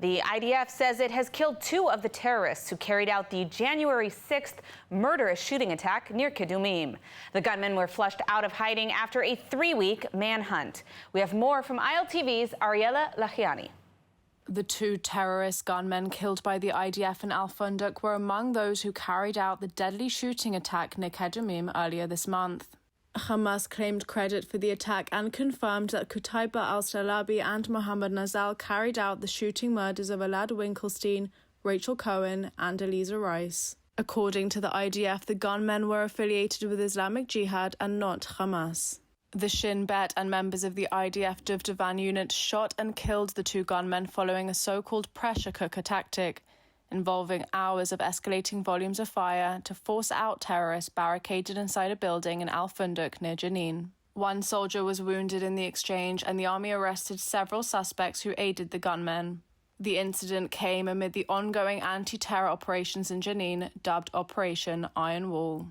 The IDF says it has killed 2 of the terrorists who carried out the January 6th murderous shooting attack near Kedumim. The gunmen were flushed out of hiding after a 3-week manhunt. We have more from ILTV's Ariella Lachiani. The 2 terrorist gunmen killed by the IDF in Al-Funduq were among those who carried out the deadly shooting attack near Kedumim earlier this month. Hamas claimed credit for the attack and confirmed that Qutaiba al-Salabi and Mohammed Nazal carried out the shooting murders of Elad Winkelstein, Rachel Cohen and Eliza Rice. According to the IDF, the gunmen were affiliated with Islamic Jihad and not Hamas. The Shin Bet and members of the IDF Duvdevan unit shot and killed the 2 gunmen following a so-called pressure cooker tactic, involving hours of escalating volumes of fire to force out terrorists barricaded inside a building in Al-Funduq near Jenin. 1 soldier was wounded in the exchange, and the army arrested several suspects who aided the gunmen. The incident came amid the ongoing anti-terror operations in Jenin, dubbed Operation Iron Wall.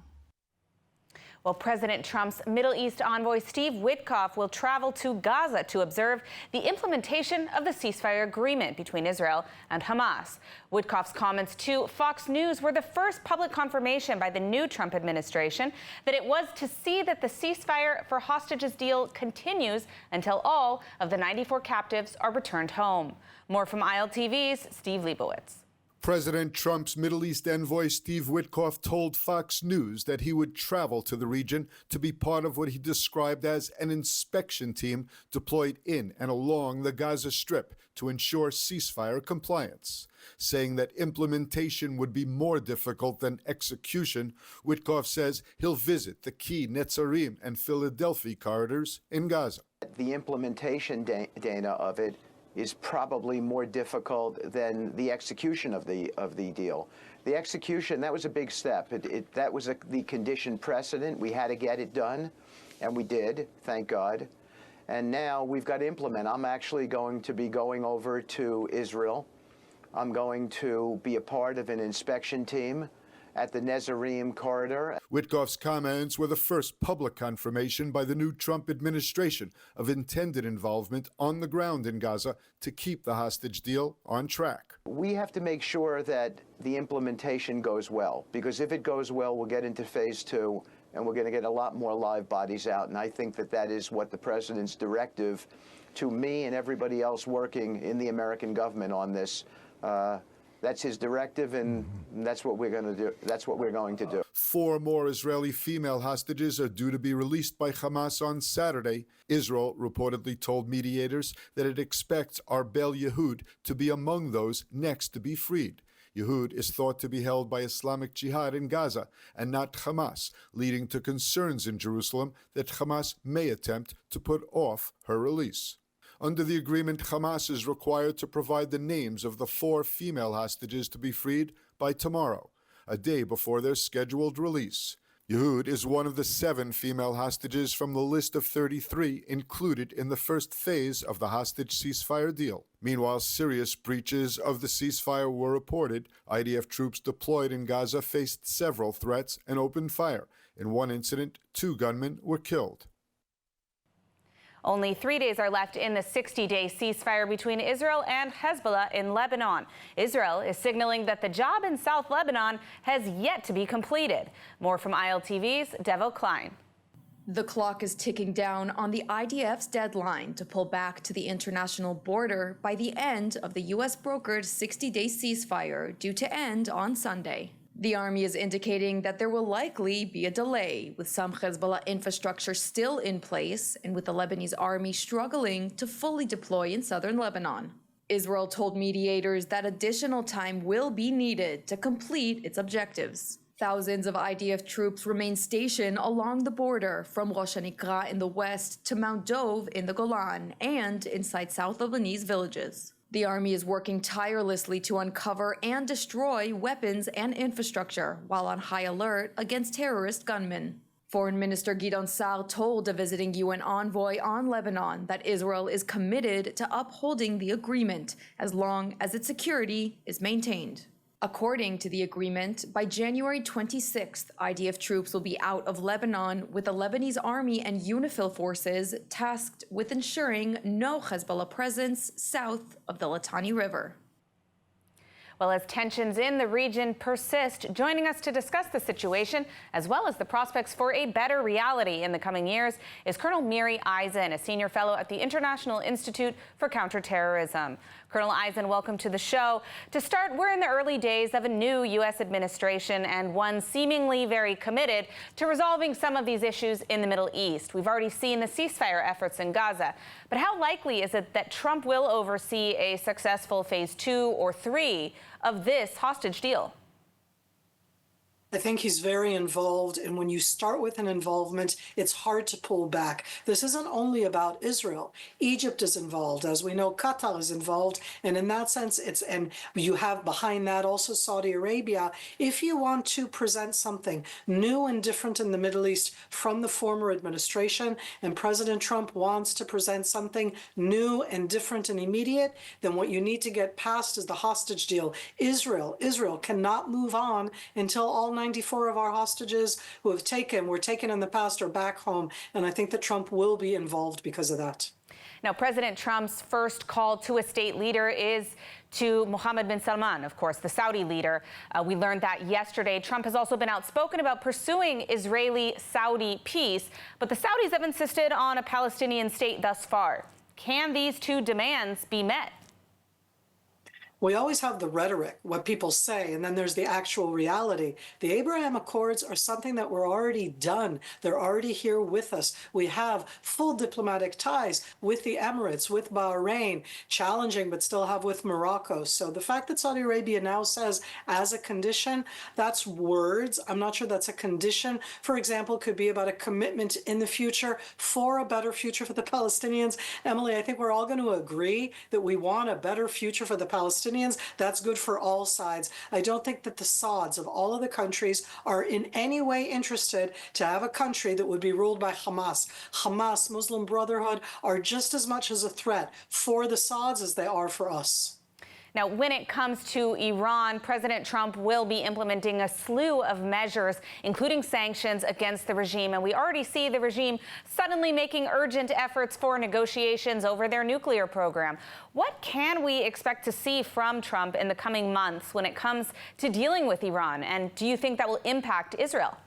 Well, President Trump's Middle East envoy Steve Witkoff will travel to Gaza to observe the implementation of the ceasefire agreement between Israel and Hamas. Witkoff's comments to Fox News were the first public confirmation by the new Trump administration that it was to see that the ceasefire for hostages deal continues until all of the 94 captives are returned home. More from ILTV's Steve Leibowitz. President Trump's Middle East envoy Steve Witkoff told Fox News that he would travel to the region to be part of what he described as an inspection team deployed in and along the Gaza Strip to ensure ceasefire compliance. Saying that implementation would be more difficult than execution, Witkoff says he'll visit the key Netzarim and Philadelphia corridors in Gaza. The implementation, Dana, of it is probably more difficult than the execution of the deal. The execution, that was a big step. That was the condition precedent. We had to get it done, and we did, thank God. And now we've got to implement. I'm actually going to be going over to Israel. I'm going to be a part of an inspection team at the Netzarim corridor. Witkoff's comments were the first public confirmation by the new Trump administration of intended involvement on the ground in Gaza to keep the hostage deal on track. We have to make sure that the implementation goes well, because if it goes well, we'll get into phase 2, and we're going to get a lot more live bodies out. And I think that that is what the president's directive to me and everybody else working in the American government on this. That's his directive, and that's what we're going to do. That's what we're going to do. 4 more Israeli female hostages are due to be released by Hamas on Saturday. Israel reportedly told mediators that it expects Arbel Yehud to be among those next to be freed. Yehud is thought to be held by Islamic Jihad in Gaza and not Hamas, leading to concerns in Jerusalem that Hamas may attempt to put off her release. Under the agreement, Hamas is required to provide the names of the 4 female hostages to be freed by tomorrow, a day before their scheduled release. Yehud is one of the 7 female hostages from the list of 33 included in the first phase of the hostage ceasefire deal. Meanwhile, serious breaches of the ceasefire were reported. IDF troops deployed in Gaza faced several threats and opened fire. In one incident, 2 gunmen were killed. Only 3 days are left in the 60-day ceasefire between Israel and Hezbollah in Lebanon. Israel is signaling that the job in South Lebanon has yet to be completed. More from ILTV's Devo Klein. The clock is ticking down on the IDF's deadline to pull back to the international border by the end of the U.S.-brokered 60-day ceasefire, due to end on Sunday. The army is indicating that there will likely be a delay, with some Hezbollah infrastructure still in place and with the Lebanese army struggling to fully deploy in southern Lebanon. Israel told mediators that additional time will be needed to complete its objectives. Thousands of IDF troops remain stationed along the border, from Rosh HaNikra in the west to Mount Dov in the Golan and inside South Lebanese villages. The army is working tirelessly to uncover and destroy weapons and infrastructure while on high alert against terrorist gunmen. Foreign Minister Gideon Sa'ar told a visiting UN envoy on Lebanon that Israel is committed to upholding the agreement as long as its security is maintained. According to the agreement, by January 26th, IDF troops will be out of Lebanon, with the Lebanese army and UNIFIL forces tasked with ensuring no Hezbollah presence south of the Litani River. Well, as tensions in the region persist, joining us to discuss the situation, as well as the prospects for a better reality in the coming years, is Colonel Miri Eisen, a senior fellow at the International Institute for Counterterrorism. Colonel Eisen, welcome to the show. To start, we're in the early days of a new U.S. administration and one seemingly very committed to resolving some of these issues in the Middle East. We've already seen the ceasefire efforts in Gaza. But how likely is it that Trump will oversee a successful phase 2 or 3 of this hostage deal? I think he's very involved, and when you start with an involvement, it's hard to pull back. This isn't only about Israel. Egypt is involved. As we know, Qatar is involved, and in that sense, and you have behind that also Saudi Arabia. If you want to present something new and different in the Middle East from the former administration, and President Trump wants to present something new and different and immediate, then what you need to get past is the hostage deal. Israel cannot move on until all 94 of our hostages who were taken in the past are back home. And I think that Trump will be involved because of that. Now, President Trump's first call to a state leader is to Mohammed bin Salman, of course, the Saudi leader. We learned that yesterday. Trump has also been outspoken about pursuing Israeli-Saudi peace, but the Saudis have insisted on a Palestinian state thus far. Can these two demands be met? We always have the rhetoric, what people say, and then there's the actual reality. The Abraham Accords are something that were already done. They're already here with us. We have full diplomatic ties with the Emirates, with Bahrain, challenging, but still have with Morocco. So the fact that Saudi Arabia now says as a condition, that's words. I'm not sure that's a condition. For example, it could be about a commitment in the future for a better future for the Palestinians. Emily, I think we're all going to agree that we want a better future for the Palestinians. That's good for all sides. I don't think that the Sauds of all of the countries are in any way interested to have a country that would be ruled by Hamas. Hamas, Muslim Brotherhood are just as much as a threat for the Sauds as they are for us. Now, when it comes to Iran, President Trump will be implementing a slew of measures, including sanctions against the regime. And we already see the regime suddenly making urgent efforts for negotiations over their nuclear program. What can we expect to see from Trump in the coming months when it comes to dealing with Iran? And do you think that will impact Israel?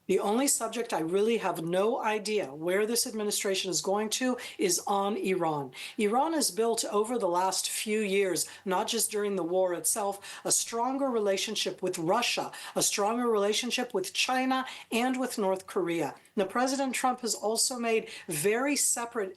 The only subject I really have no idea where this administration is going to is on Iran. Iran has built over the last few years, not just during the war itself, a stronger relationship with Russia, a stronger relationship with China and with North Korea. Now, President Trump has also made very separate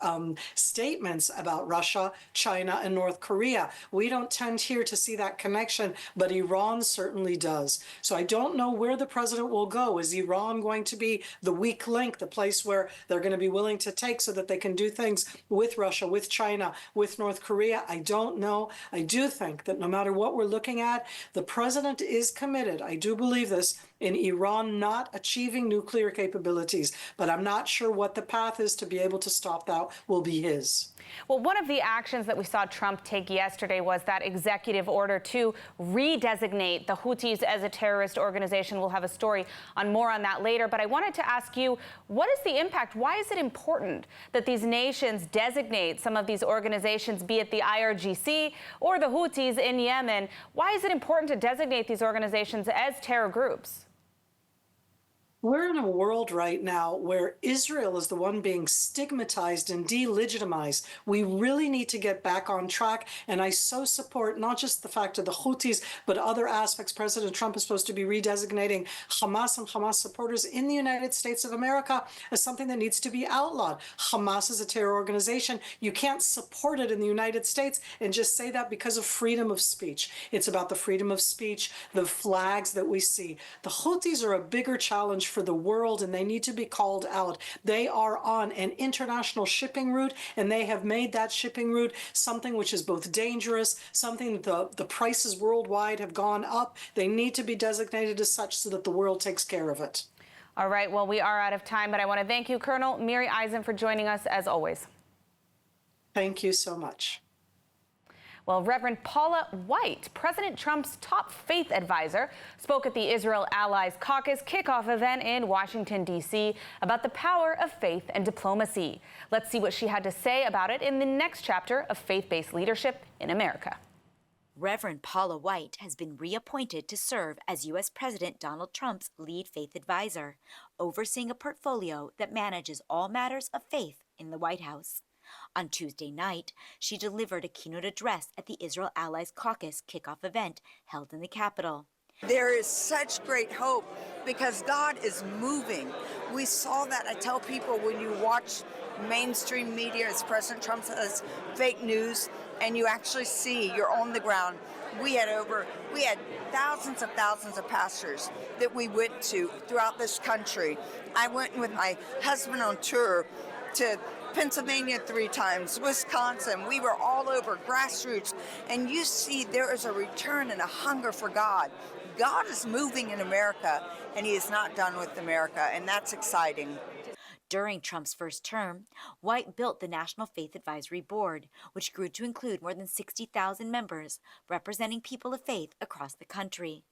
statements about Russia, China, and North Korea. We don't tend here to see that connection, but Iran certainly does. So I don't know where the president will go. Is Iran going to be the weak link, the place where they're going to be willing to take so that they can do things with Russia, with China, with North Korea? I don't know. I do think that no matter what we're looking at, the president is committed, I do believe this, in Iran not achieving nuclear capabilities. But I'm not sure what the path is to be able to stop that will be his. Well, one of the actions that we saw Trump take yesterday was that executive order to redesignate the Houthis as a terrorist organization. We'll have a story on more on that later. But I wanted to ask you, what is the impact? Why is it important that these nations designate some of these organizations, be it the IRGC or the Houthis in Yemen? Why is it important to designate these organizations as terror groups? We're in a world right now where Israel is the one being stigmatized and delegitimized. We really need to get back on track. And I so support not just the fact of the Houthis, but other aspects. President Trump is supposed to be redesignating Hamas and Hamas supporters in the United States of America as something that needs to be outlawed. Hamas is a terror organization. You can't support it in the United States and just say that because of freedom of speech. It's about the freedom of speech, the flags that we see. The Houthis are a bigger challenge for the world, and they need to be called out. They are on an international shipping route, and they have made that shipping route something which is both dangerous, something that the prices worldwide have gone up. They need to be designated as such so that the world takes care of it. All right, well, we are out of time, but I want to thank you, Colonel Miri Eisen, for joining us as always. Thank you so much. Well, Reverend Paula White, President Trump's top faith advisor, spoke at the Israel Allies Caucus kickoff event in Washington, D.C. about the power of faith and diplomacy. Let's see what she had to say about it in the next chapter of Faith-Based Leadership in America. Reverend Paula White has been reappointed to serve as U.S. President Donald Trump's lead faith advisor, overseeing a portfolio that manages all matters of faith in the White House. On Tuesday night, she delivered a keynote address at the Israel Allies Caucus kickoff event held in the Capitol. There is such great hope because God is moving. We saw that. I tell people when you watch mainstream media, as President Trump says, fake news, and you actually see, you're on the ground. We had thousands of pastors that we went to throughout this country. I went with my husband on tour to Pennsylvania 3 times, Wisconsin. We were all over, grassroots. And you see there is a return and a hunger for God. God is moving in America, and he is not done with America, and that's exciting. During Trump's first term, White built the National Faith Advisory Board, which grew to include more than 60,000 members, representing people of faith across the country.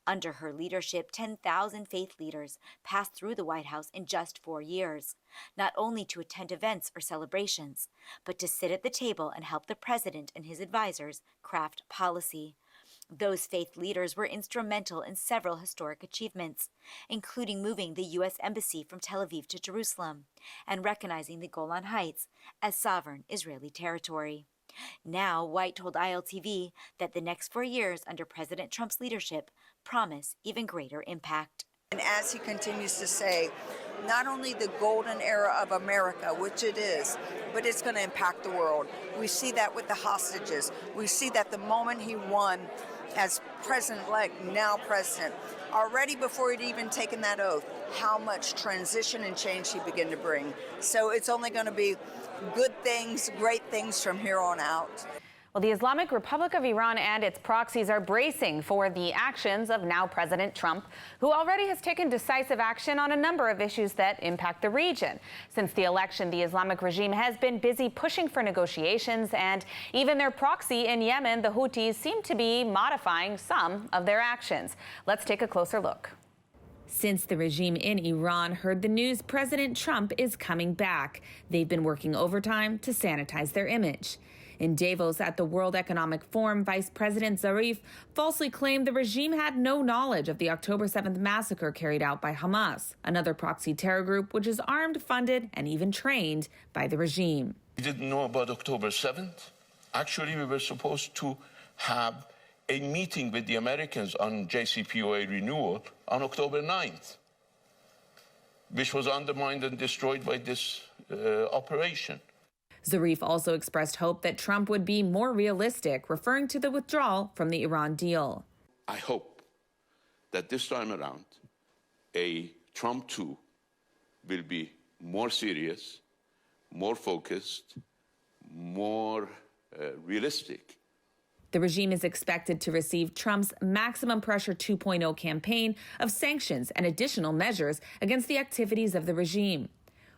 Under her leadership, 10,000 faith leaders passed through the White House in just 4 years, not only to attend events or celebrations, but to sit at the table and help the president and his advisors craft policy. Those faith leaders were instrumental in several historic achievements, including moving the U.S. Embassy from Tel Aviv to Jerusalem and recognizing the Golan Heights as sovereign Israeli territory. Now, White told ILTV that the next 4 years under President Trump's leadership promise even greater impact. And as he continues to say, not only the golden era of America, which it is, but it's going to impact the world. We see that with the hostages. We see that the moment he won as president-elect, now president, already before he'd even taken that oath, how much transition and change he began to bring. So it's only going to be good things, great things from here on out. Well, the Islamic Republic of Iran and its proxies are bracing for the actions of now President Trump, who already has taken decisive action on a number of issues that impact the region. Since the election, the Islamic regime has been busy pushing for negotiations, and even their proxy in Yemen, the Houthis, seem to be modifying some of their actions. Let's take a closer look. Since the regime in Iran heard the news President Trump is coming back, they've been working overtime to sanitize their image. In Davos at the World Economic Forum, Vice President Zarif falsely claimed the regime had no knowledge of the October 7th massacre carried out by Hamas, another proxy terror group which is armed, funded, and even trained by the regime. We didn't know about October 7th. Actually, we were supposed to have a meeting with the Americans on JCPOA renewal on October 9th, which was undermined and destroyed by this operation. Zarif also expressed hope that Trump would be more realistic, referring to the withdrawal from the Iran deal. I hope that this time around, a Trump 2 will be more serious, more focused, more realistic. The regime is expected to receive Trump's maximum pressure 2.0 campaign of sanctions and additional measures against the activities of the regime.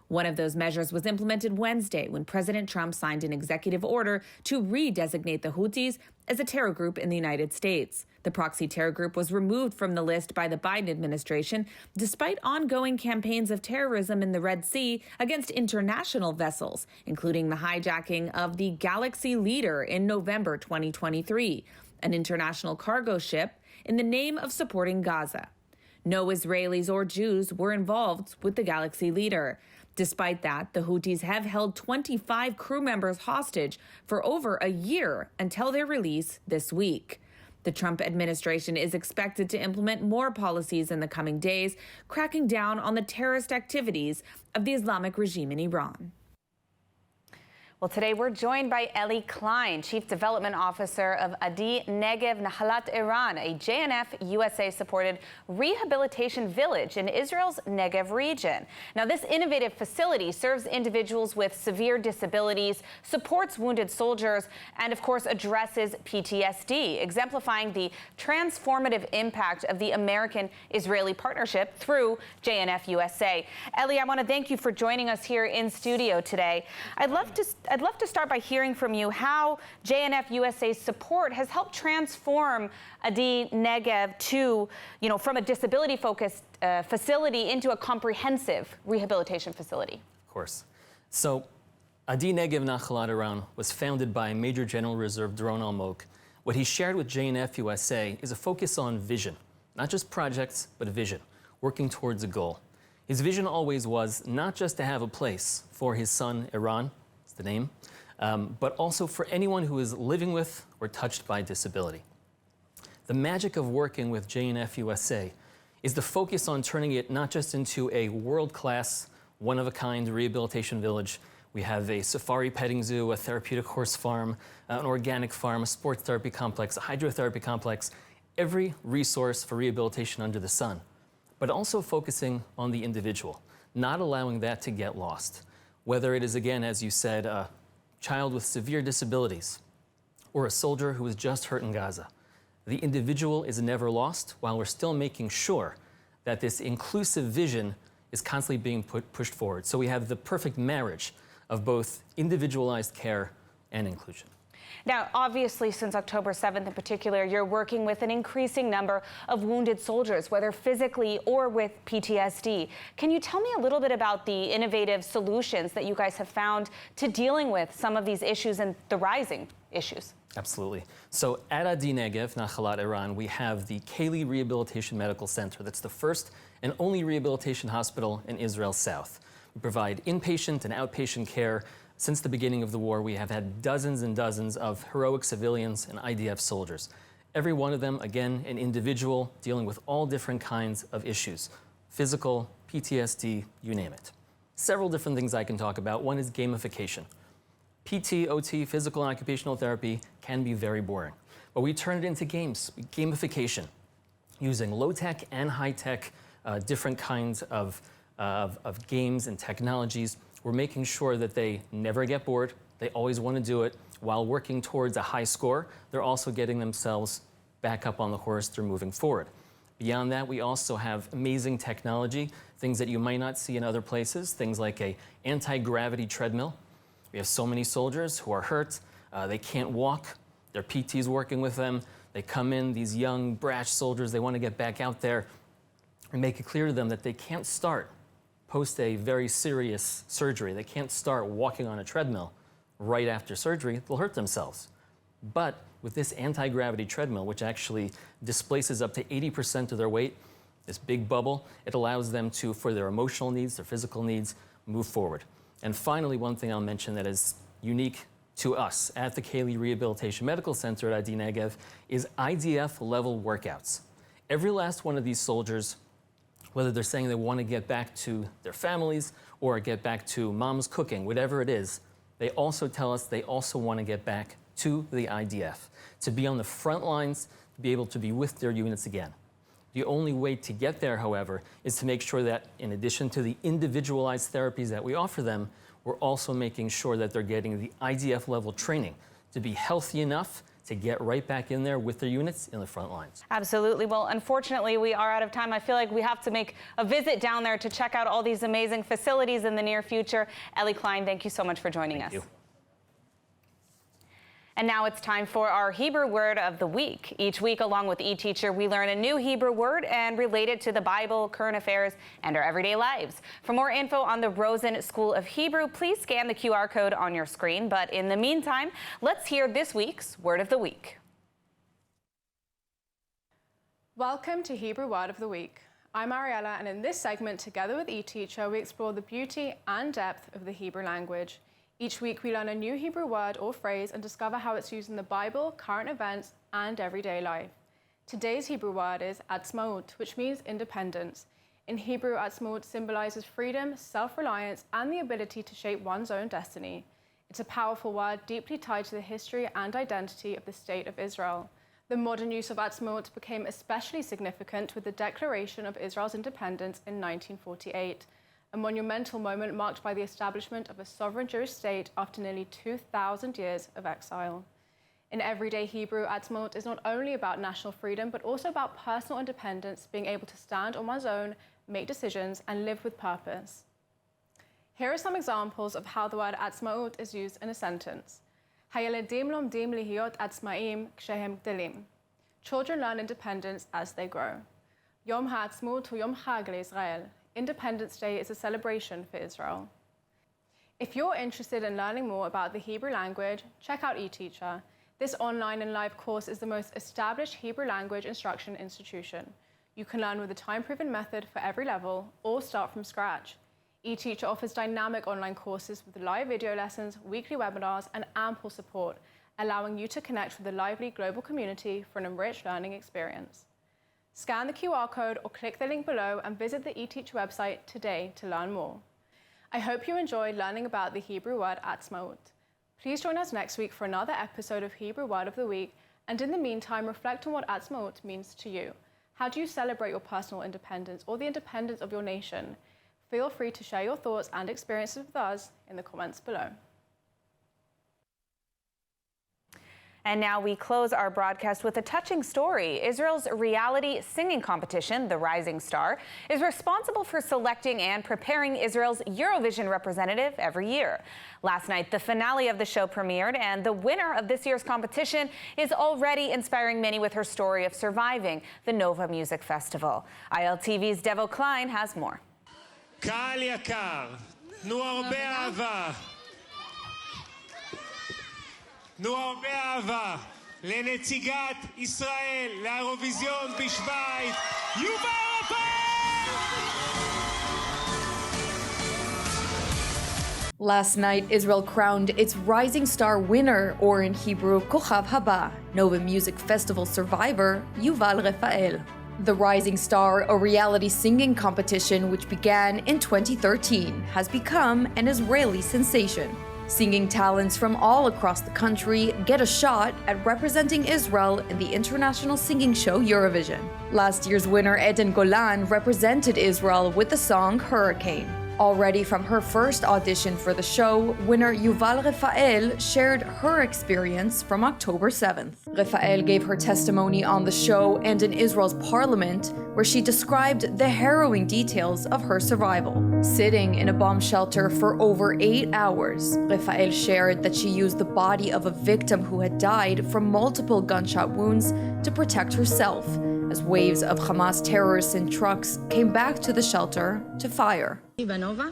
One of those measures was implemented Wednesday when President Trump signed an executive order to redesignate the Houthis as a terror group in the United States. The proxy terror group was removed from the list by the Biden administration, despite ongoing campaigns of terrorism in the Red Sea against international vessels, including the hijacking of the Galaxy Leader in November 2023, an international cargo ship in the name of supporting Gaza. No Israelis or Jews were involved with the Galaxy Leader. Despite that, the Houthis have held 25 crew members hostage for over a year until their release this week. The Trump administration is expected to implement more policies in the coming days, cracking down on the terrorist activities of the Islamic regime in Iran. Well, today we're joined by Eli Klein, Chief Development Officer of Adi Negev Nahalat Iran, a JNF USA-supported rehabilitation village in Israel's Negev region. Now, this innovative facility serves individuals with severe disabilities, supports wounded soldiers, and, of course, addresses PTSD, exemplifying the transformative impact of the American-Israeli partnership through JNF USA. Eli, I want to thank you for joining us here in studio today. I'd love to start by hearing from you how JNF USA's support has helped transform Adi Negev to, from a disability-focused facility into a comprehensive rehabilitation facility. Of course. So, Adi Negev Nahalat Iran was founded by Major General Reserve Doron Almog What he shared with JNF USA is a focus on vision, not just projects, but vision, working towards a goal. His vision always was not just to have a place for his son, Iran, that's the name, but also for anyone who is living with or touched by disability. The magic of working with JNF USA is the focus on turning it not just into a world-class, one-of-a-kind rehabilitation village. We have a safari petting zoo, a therapeutic horse farm, an organic farm, a sports therapy complex, a hydrotherapy complex, every resource for rehabilitation under the sun, but also focusing on the individual, not allowing that to get lost. Whether it is, again, as you said, a child with severe disabilities or a soldier who was just hurt in Gaza, the individual is never lost while we're still making sure that this inclusive vision is constantly being pushed forward. So we have the perfect marriage of both individualized care and inclusion. Now, obviously, since October 7th in particular, you're working with an increasing number of wounded soldiers, whether physically or with PTSD. Can you tell me a little bit about the innovative solutions that you guys have found to dealing with some of these issues and the rising issues? Absolutely. So at Adi Negev, Nachalat, Iran, we have the Keli Rehabilitation Medical Center. That's the first and only rehabilitation hospital in Israel South. We provide inpatient and outpatient care. Since the beginning of the war, we have had dozens and dozens of heroic civilians and IDF soldiers. Every one of them, again, an individual dealing with all different kinds of issues, physical, PTSD, you name it. Several different things I can talk about. One is gamification. PT, OT, physical and occupational therapy can be very boring, but we turn it into games, gamification, using low-tech and high-tech, different kinds of games and technologies. We're making sure that they never get bored. They always want to do it. While working towards a high score, they're also getting themselves back up on the horse. They're moving forward. Beyond that, we also have amazing technology, things that you might not see in other places, things like an anti-gravity treadmill. We have so many soldiers who are hurt. They can't walk. Their PT's working with them. They come in, these young, brash soldiers, they want to get back out there and make it clear to them that they can't start post a very serious surgery. They can't start walking on a treadmill right after surgery. They'll hurt themselves. But with this anti-gravity treadmill, which actually displaces up to 80% of their weight, this big bubble, it allows them to, for their emotional needs, their physical needs, move forward. And finally, one thing I'll mention that is unique to us at the Keli Rehabilitation Medical Center at Adi Negev is IDF-level workouts. Every last one of these soldiers, whether they're saying they want to get back to their families or get back to mom's cooking, whatever it is, they also tell us they also want to get back to the IDF, to be on the front lines, to be able to be with their units again. The only way to get there, however, is to make sure that in addition to the individualized therapies that we offer them, we're also making sure that they're getting the IDF level training to be healthy enough to get right back in there with their units in the front lines. Absolutely. Well, unfortunately, we are out of time. I feel like we have to make a visit down there to check out all these amazing facilities in the near future. Eli Klein, thank you so much for joining us. Thank you. And now it's time for our Hebrew word of the week. Each week, along with eTeacher, we learn a new Hebrew word and relate it to the Bible, current affairs, and our everyday lives. For more info on the Rosen School of Hebrew, please scan the QR code on your screen. But in the meantime, let's hear this week's word of the week. Welcome to Hebrew Word of the Week. I'm Ariella, and in this segment, together with eTeacher, we explore the beauty and depth of the Hebrew language. Each week, we learn a new Hebrew word or phrase and discover how it's used in the Bible, current events, and everyday life. Today's Hebrew word is atzmaut, which means independence. In Hebrew, atzmaut symbolizes freedom, self-reliance, and the ability to shape one's own destiny. It's a powerful word deeply tied to the history and identity of the State of Israel. The modern use of atzmaut became especially significant with the declaration of Israel's independence in 1948. A monumental moment marked by the establishment of a sovereign Jewish state after nearly 2,000 years of exile. In everyday Hebrew, atzmaut is not only about national freedom, but also about personal independence, being able to stand on one's own, make decisions, and live with purpose. Here are some examples of how the word atzmaut is used in a sentence. Hayeledim lomdim lihiyot atzmaim kshehem gdelim. Children learn independence as they grow. Yom ha'atzmaut hu yom chag le'Israel. Independence Day is a celebration for Israel. If you're interested in learning more about the Hebrew language, check out eTeacher. This online and live course is the most established Hebrew language instruction institution. You can learn with a time-proven method for every level or start from scratch. eTeacher offers dynamic online courses with live video lessons, weekly webinars, and ample support, allowing you to connect with a lively global community for an enriched learning experience. Scan the QR code or click the link below and visit the eTeacher website today to learn more. I hope you enjoyed learning about the Hebrew word atzmaut. Please join us next week for another episode of Hebrew Word of the Week, and in the meantime, reflect on what atzmaut means to you. How do you celebrate your personal independence or the independence of your nation? Feel free to share your thoughts and experiences with us in the comments below. And now we close our broadcast with a touching story. Israel's reality singing competition, The Rising Star, is responsible for selecting and preparing Israel's Eurovision representative every year. Last night, the finale of the show premiered, and the winner of this year's competition is already inspiring many with her story of surviving the Nova Music Festival. ILTV's Devo Klein has more. קהל יקר, תנו הרבה אהבה. תנו הרבה אהבה לנציגת ישראל לאירוויזיון בשוויץ, יובל רפאל! Last night, Israel crowned its Rising Star winner, or in Hebrew, Kochav Haba, Nova Music Festival survivor, Yuval Rafael. The Rising Star, a reality singing competition which began in 2013, has become an Israeli sensation. Singing talents from all across the country get a shot at representing Israel in the international singing show Eurovision. Last year's winner Eden Golan represented Israel with the song Hurricane. Already from her first audition for the show, winner Yuval Rafael shared her experience from October 7th. Rafael gave her testimony on the show and in Israel's parliament, where she described the harrowing details of her survival. Sitting in a bomb shelter for over 8 hours, Rafael shared that she used the body of a victim who had died from multiple gunshot wounds to protect herself, as waves of Hamas terrorists in trucks came back to the shelter to fire. בנובה,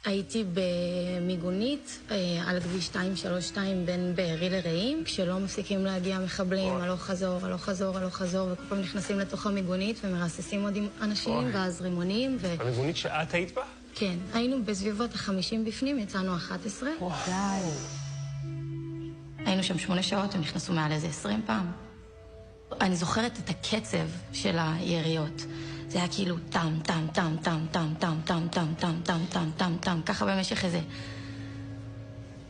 הייתי במיגונית על הכביש 232 בין בארי לרעים, כשלא מפסיקים להגיע מחבלים, הלוך חזור, הלוך חזור, הלוך חזור, וכל פעם נכנסים לתוך המיגונית ומרססים עוד אנשים, ואז רימונים. המיגונית שאת היית בה? כן, היינו בסביבות 50 בפנים, יצאנו 11. היינו שם 8 שעות, הם נכנסו מעל איזה 20 פעם. אני זוכרת את הקצב של היריות. זה היה כאילו טם, טם, טם, טם, טם, טם, טם, טם, טם, טם, טם, טם, טם, ככה במשך איזה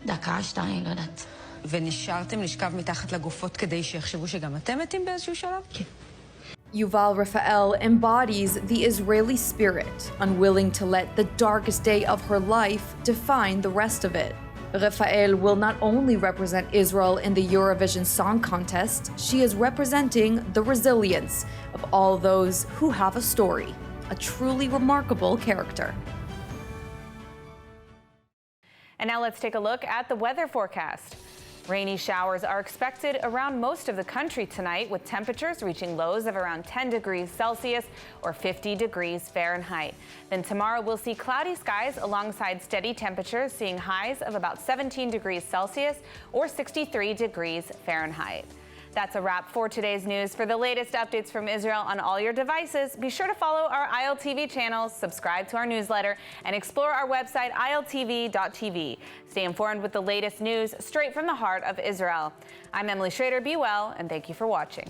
דקה, 2, לא יודעת. ונשארתם לשכב מתחת לגופות כדי שיחשבו שגם אתם מתים באיזשהו שלב? כן. Yuval Rafael embodies the Israeli spirit, unwilling to let the darkest day of her life define the rest of it. Rafael will not only represent Israel in the Eurovision Song Contest, she is representing the resilience of all those who have a story, a truly remarkable character. And now let's take a look at the weather forecast. Rainy showers are expected around most of the country tonight, with temperatures reaching lows of around 10 degrees Celsius or 50 degrees Fahrenheit. Then tomorrow we'll see cloudy skies alongside steady temperatures, seeing highs of about 17 degrees Celsius or 63 degrees Fahrenheit. That's a wrap for today's news. For the latest updates from Israel on all your devices, be sure to follow our ILTV channels, subscribe to our newsletter, and explore our website, ILTV.tv. Stay informed with the latest news straight from the heart of Israel. I'm Emily Schrader. Be well, and thank you for watching.